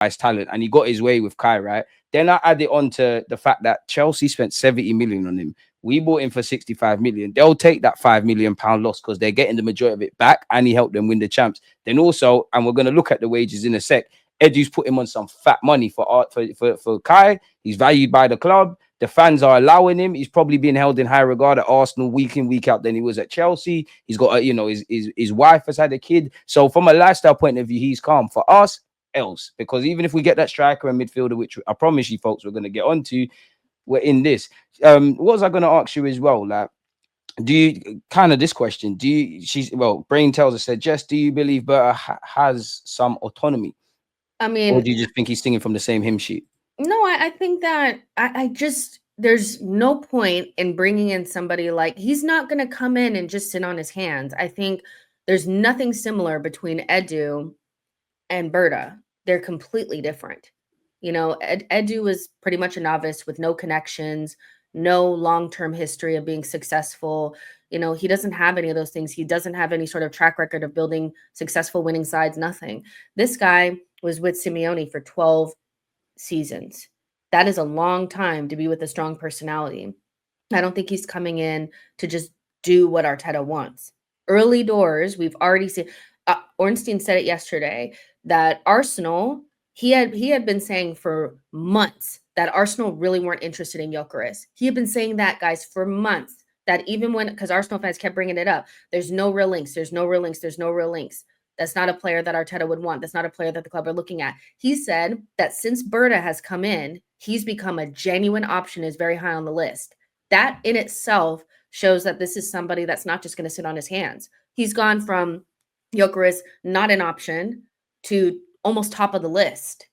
Kai's talent, and he got his way with Kai, right? Then I add it on to the fact that Chelsea spent 70 million on him. We bought him for 65 million. They'll take that £5 million loss because they're getting the majority of it back, and he helped them win the champs. Then also, and we're going to look at the wages in a sec, Edu's put him on some fat money for Kai. He's valued by the club. The fans are allowing him. He's probably being held in high regard at Arsenal week in, week out than he was at Chelsea. He's got, his wife has had a kid. So from a lifestyle point of view, he's calm. For us, else, because even if we get that striker and midfielder, which I promise you folks we're going to get onto, we're in this. What was I going to ask you as well? Like, do you kind of this question? Brain tells us, said, Jess, do you believe Berta has some autonomy? I Or mean, do you just think he's singing from the same hymn sheet? no, I think that I just, there's no point in bringing in somebody like, he's not going to come in and just sit on his hands. I think there's nothing similar between Edu and Berta. They're completely different. Edu was pretty much a novice with no connections, no long-term history of being successful. He doesn't have any of those things. He doesn't have any sort of track record of building successful winning sides, nothing. This guy was with Simeone for 12 seasons. That is a long time to be with a strong personality. I don't think he's coming in to just do what Arteta wants. Early doors, we've already seen. Ornstein said it yesterday that Arsenal, he had been saying for months that Arsenal really weren't interested in Gyökeres. He had been saying that, guys, for months. That even when, because Arsenal fans kept bringing it up, there's no real links, there's no real links, there's no real links. That's not a player that Arteta would want. That's not a player that the club are looking at. He said that since Berta has come in, he's become a genuine option, is very high on the list. That in itself shows that this is somebody that's not just going to sit on his hands. He's gone from Gyokeres, not an option, to almost top of the list.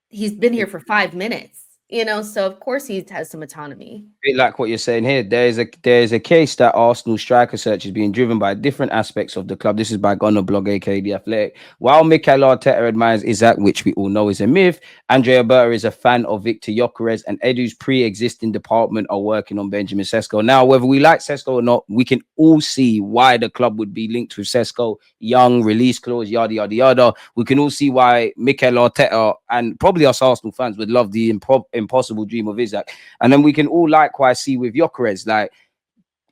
He's been here for 5 minutes, so of course he has some autonomy. Bit like what you're saying here. There's a case that Arsenal striker search is being driven by different aspects of the club. This is by Gooner blog, aka The Athletic. While Mikel Arteta admires Isaac, which we all know is a myth, Andrea Berta is a fan of Viktor Gyökeres, and Edu's pre-existing department are working on Benjamin Sesko. Now, whether we like Sesko or not, we can all see why the club would be linked with Sesko. Young, release clause, yada yada yada. We can all see why Mikel Arteta and probably us Arsenal fans would love the impossible dream of Isaac. And then we can all likewise see with Gyokeres, like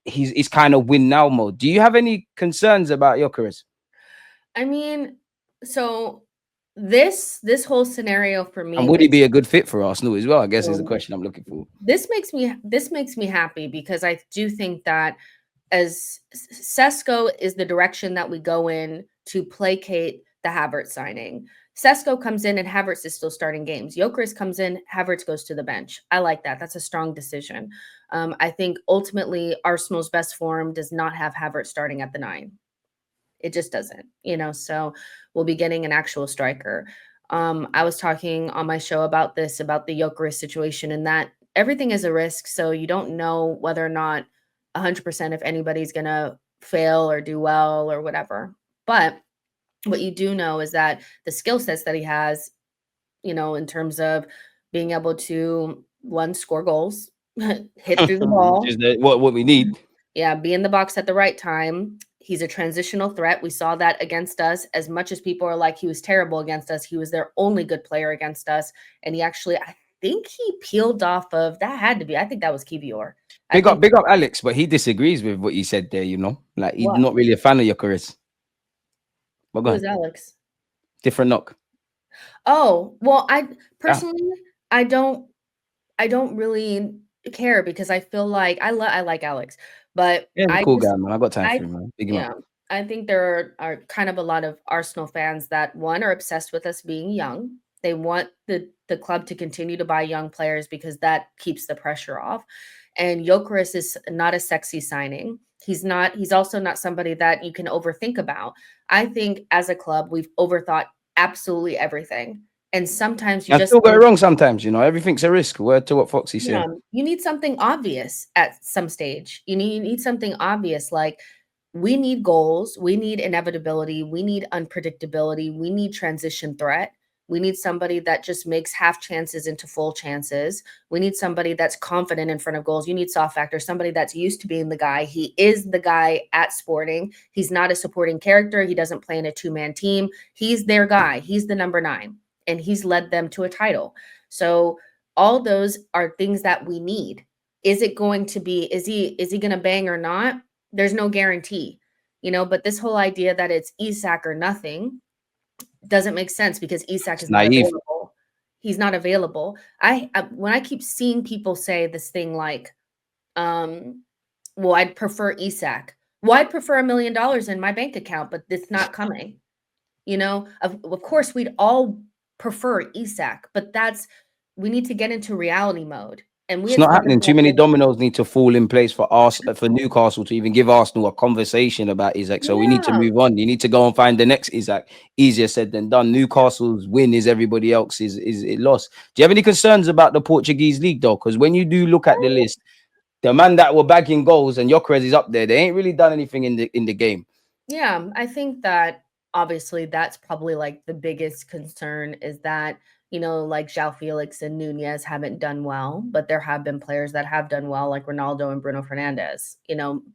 he's kind of win now mode. Do you have any concerns about Gyokeres? I mean, so this whole scenario for me, And would he be a good fit for Arsenal as well? I guess is the question I'm looking for. This makes me happy because I do think that as Sesko is the direction that we go in to placate the Havertz signing. Sesko comes in and Havertz is still starting games. Gyökeres comes in, Havertz goes to the bench. I like that. That's a strong decision. I think ultimately Arsenal's best form does not have Havertz starting at the 9. It just doesn't, so we'll be getting an actual striker. I was talking on my show about the Gyökeres situation, and that everything is a risk. So you don't know whether or not 100% if anybody's going to fail or do well or whatever. But what you do know is that the skill sets that he has, in terms of being able to, one, score goals, hit through the ball. Which is what we need. Yeah, be in the box at the right time. He's a transitional threat. We saw that against us. As much as people are like, he was terrible against us, he was their only good player against us. And he actually, I think he peeled off of, that had to be, I think that was Kivior. Big up Alex, but he disagrees with what you said there, Like he's not really a fan of Gyökeres. Who is Alex? Different knock. Oh, well, I personally, I don't really care because I feel like I like Alex, but yeah, cool guy, man. I got time for him, man. Big him up. I think there are kind of a lot of Arsenal fans that, one, are obsessed with us being young. They want the club to continue to buy young players because that keeps the pressure off. And Gyökeres is not a sexy signing. He's also not somebody that you can overthink about. I think as a club, we've overthought absolutely everything. And sometimes you just still go wrong sometimes, everything's a risk. Word to what Foxy said. You need something obvious at some stage. You need something obvious, like we need goals, we need inevitability, we need unpredictability, we need transition threat. We need somebody that just makes half chances into full chances. We need somebody that's confident in front of goals. You need soft factor, somebody that's used to being the guy. He is the guy at Sporting. He's not a supporting character. He doesn't play in a two-man team. He's their guy. He's the number 9, and he's led them to a title. So all those are things that we need. Is it going to be, is he going to bang or not? There's no guarantee, but this whole idea that it's Isak or nothing doesn't make sense because Isak is not available. He's not available. When I keep seeing people say this thing like, well, I'd prefer Isak. Well, I'd prefer $1 million in my bank account, but it's not coming. Of course, we'd all prefer Isak, but we need to get into reality mode. And it's not happening. Too many dominoes need to fall in place for Newcastle to even give Arsenal a conversation about Isak. So we need to move on. You need to go and find the next Isak. Easier said than done. Newcastle's win is everybody else's is it lost. Do you have any concerns about the Portuguese league though? Because when you do look at the list, the man that were bagging goals and Gyökeres is up there. They ain't really done anything in the game. Yeah, I think that obviously that's probably like the biggest concern is that like João Felix and Nunez haven't done well, but there have been players that have done well, like Ronaldo and Bruno Fernandes.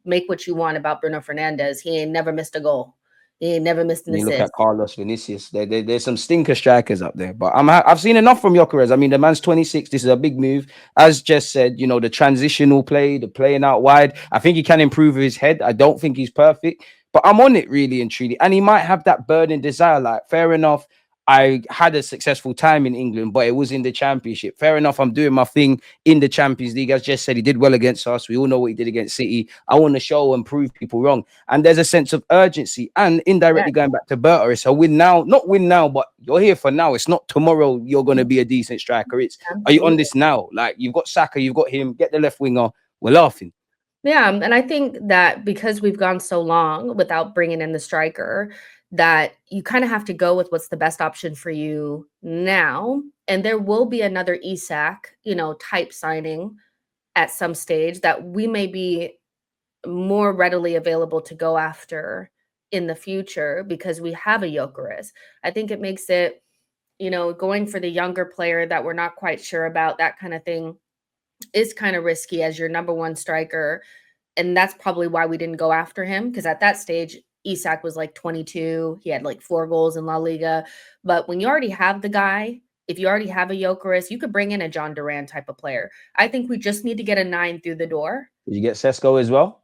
Make what you want about Bruno Fernandes. He ain't never missed a goal. He ain't never missed an assist. Look at Carlos Vinicius. There's some stinker strikers up there, but I've seen enough from Gyökeres. I mean, the man's 26. This is a big move. As Jess said, the transitional play, the playing out wide. I think he can improve his head. I don't think he's perfect, but I'm on it really and truly. And he might have that burning desire. Like, fair enough. I had a successful time in England, but it was in the Championship. Fair enough. I'm doing my thing in the Champions League. As Jess said, he did well against us. We all know what he did against City. I want to show and prove people wrong. And there's a sense of urgency. And indirectly going back to Berta, it's a win now. Not win now, but you're here for now. It's not tomorrow you're going to be a decent striker. It's, are you on this now? Like, you've got Saka, you've got him. Get the left winger. We're laughing. Yeah, and I think that because we've gone so long without bringing in the striker, that you kind of have to go with what's the best option for you now. And there will be another Isak, type signing at some stage that we may be more readily available to go after in the future because we have a Gyokeres. I think it makes it, going for the younger player that we're not quite sure about, that kind of thing is kind of risky as your number 1 striker. And that's probably why we didn't go after him, because at that stage, Isak was like 22. He had like 4 goals in La Liga. But when you already have the guy, if you already have a Gyokeres, you could bring in a John Duran type of player. I think we just need to get a 9 through the door. Did you get Sesko as well?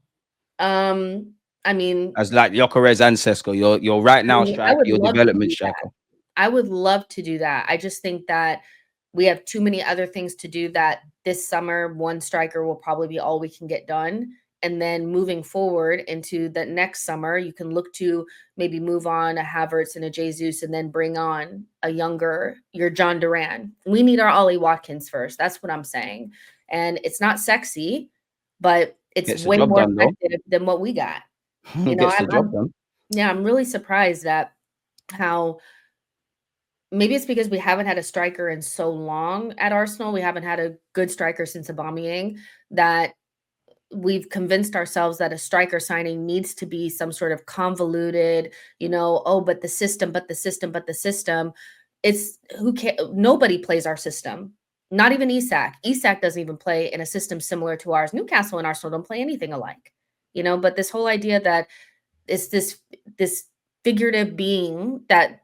I mean, as like Gyökeres and Sesko, you're right now striker, your development striker. I would love to do that. I just think that we have too many other things to do that this summer. 1 striker will probably be all we can get done. And then moving forward into the next summer, you can look to maybe move on a Havertz and a Jesus and then bring on your John Duran. We need our Ollie Watkins first. That's what I'm saying. And it's not sexy, but it's way more effective than what we got. I'm really surprised at how maybe it's because we haven't had a striker in so long at Arsenal. We haven't had a good striker since Aubameyang, that we've convinced ourselves that a striker signing needs to be some sort of convoluted, but the system. It's nobody plays our system. Not even Isak. Isak doesn't even play in a system similar to ours. Newcastle and Arsenal don't play anything alike, but this whole idea that it's this figurative being that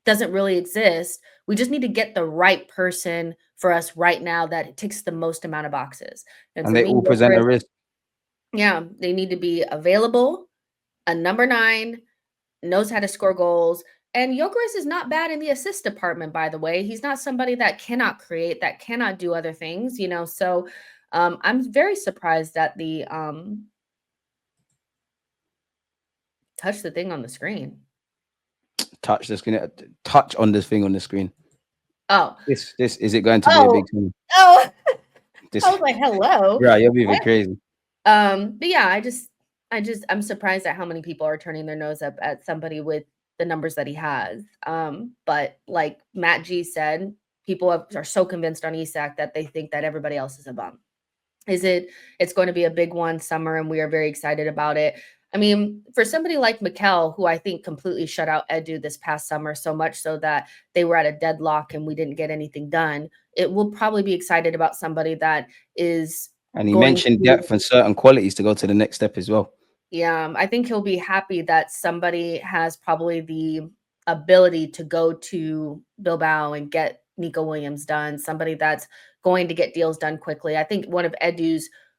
doesn't really exist. We just need to get the right person for us right now that ticks the most amount of boxes. And they all present a risk. Yeah, they need to be available, a number 9, knows how to score goals. And Gyokeres is not bad in the assist department, by the way. He's not somebody that cannot create, that cannot do other things, So I'm very surprised that the touch the thing on the screen. Touch the screen. Touch on this thing on the screen. Oh, this is it going to be a big thing? Oh, I was like, hello. Yeah, you're moving crazy. But yeah, I'm surprised at how many people are turning their nose up at somebody with the numbers that he has. But like Matt G said, people are so convinced on Isak that they think that everybody else is a bum. It's going to be a big one summer, and we are very excited about it. I mean, for somebody like Mikel, who I think completely shut out Edu this past summer, so much so that they were at a deadlock and we didn't get anything done, it will probably be excited about somebody that is And he going mentioned to, depth and certain qualities to go to the next step as well. yeah, I think he'll be happy that somebody has probably the ability to go to Bilbao and get Nico Williams done, somebody that's going to get deals done quickly. I think one of Edu's